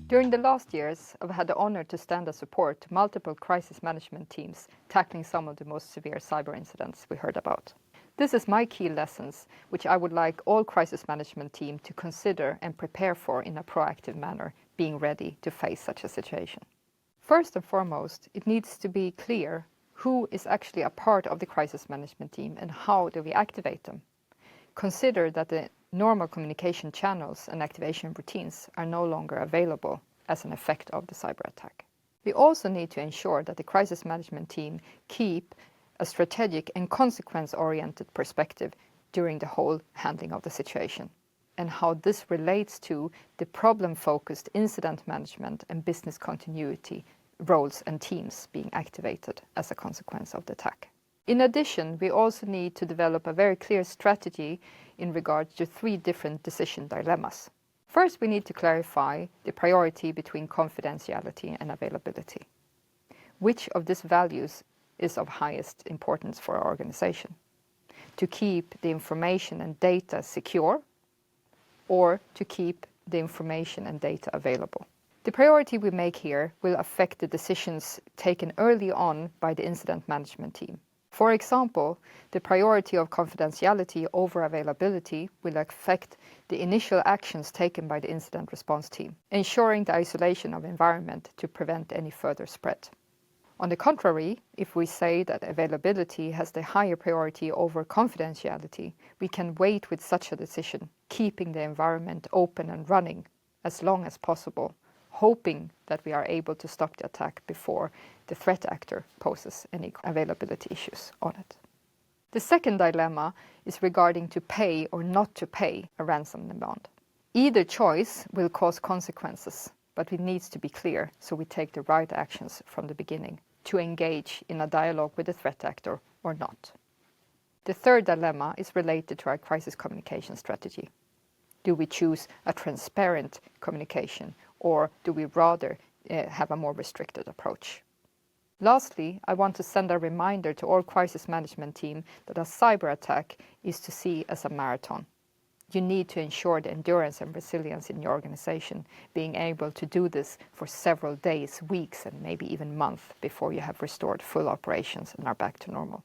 During the last years, I've had the honor to stand as support to multiple crisis management teams tackling some of the most severe cyber incidents we heard about. This is my key lessons, which I would like all crisis management team to consider and prepare for in a proactive manner, being ready to face such a situation. First and foremost, it needs to be clear who is actually a part of the crisis management team and how do we activate them. Consider that the normal communication channels and activation routines are no longer available as an effect of the cyber attack. We also need to ensure that the crisis management team keep a strategic and consequence-oriented perspective during the whole handling of the situation, and how this relates to the problem-focused incident management and business continuity roles and teams being activated as a consequence of the attack. In addition, we also need to develop a very clear strategy in regard to 3 different decision dilemmas. First, we need to clarify the priority between confidentiality and availability. Which of these values is of highest importance for our organization? To keep the information and data secure, or to keep the information and data available? The priority we make here will affect the decisions taken early on by the incident management team. For example, the priority of confidentiality over availability will affect the initial actions taken by the incident response team, ensuring the isolation of environment to prevent any further spread. On the contrary, if we say that availability has the higher priority over confidentiality, we can wait with such a decision, keeping the environment open and running as long as possible, hoping that we are able to stop the attack before the threat actor poses any availability issues on it. The second dilemma is regarding to pay or not to pay a ransom demand. Either choice will cause consequences, but it needs to be clear so we take the right actions from the beginning to engage in a dialogue with the threat actor or not. The third dilemma is related to our crisis communication strategy. Do we choose a transparent communication, or do we rather have a more restricted approach? Lastly, I want to send a reminder to all crisis management team that a cyber attack is to see as a marathon. You need to ensure the endurance and resilience in your organization, being able to do this for several days, weeks, and maybe even months before you have restored full operations and are back to normal.